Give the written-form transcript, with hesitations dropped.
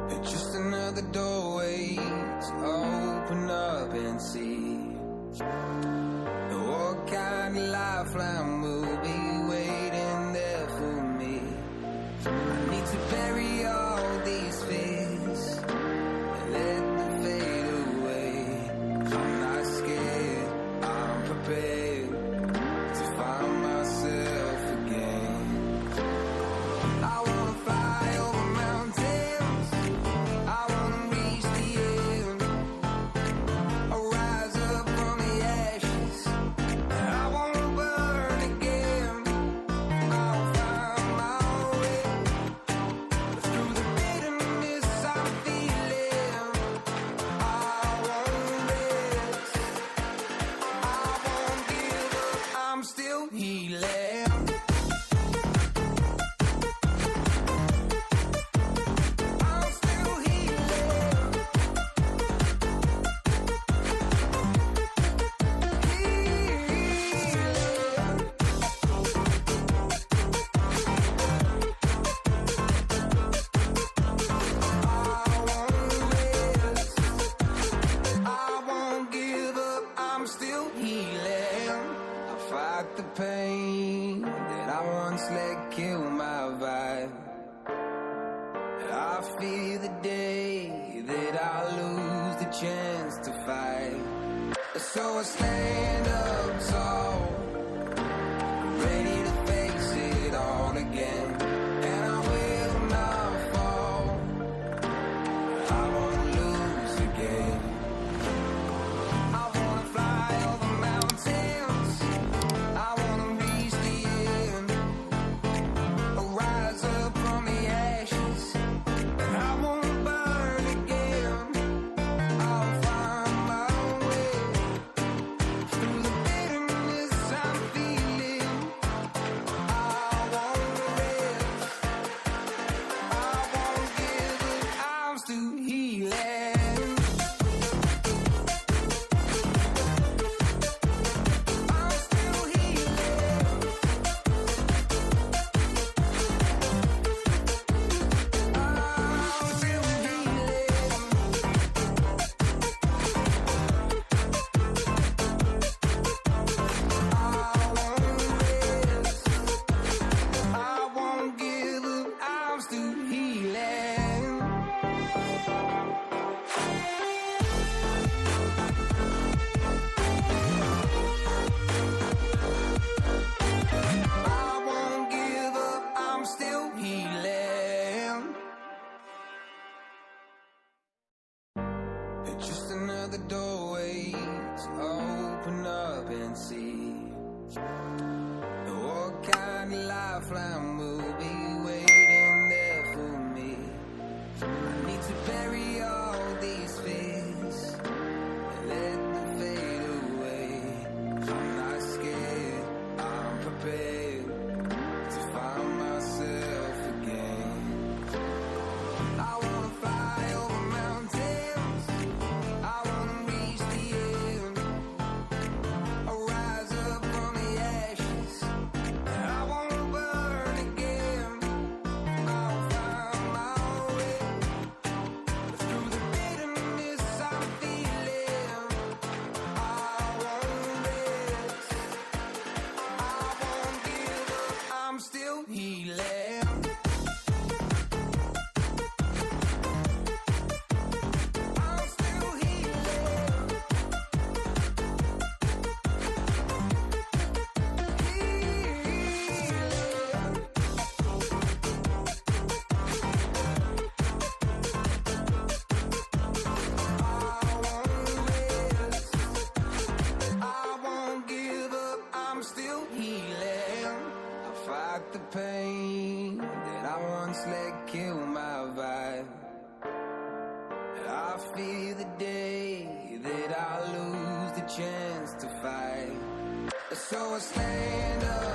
It's just another doorway to open up and see what kind of lifeline will be waiting there for me. I need to bury all these fears and let them fade away. I'm not scared, I'm prepared to find myself again. I wanna fly over mountains, I wanna reach the end. I'll rise up from the ashes, I wanna burn again. I'll find my way through the bitterness I'm feeling. I won't rest, I won't give up, I'm still healing. The pain that I once let kill my vibe. I fear the day that I lose the chance to fight. So I stand up tall, ready to face it all again. And I will not fall, I won't lose again. I wanna fly over mountains, I wanna reach the end. I'll rise up from the ashes, and I wanna burn again. I'll find my way through the bitterness I'm feeling. I won't rest, I won't give up, I'm still healing. It's just another doorway to open up and see what kind of lifeline will be waiting there for me. I need to bury all these fears and let them fade away. I'm not scared, I'm prepared to find myself again. I wanna fly over mountains, I wanna reach the end. I'll rise up from the ashes, I wanna burn again. I'll find my way through the bitterness I'm feeling. I won't rest, I won't give up, I'm still healing. The pain that I once let kill my vibe. I fear the day that I lose the chance to fight. So I stand up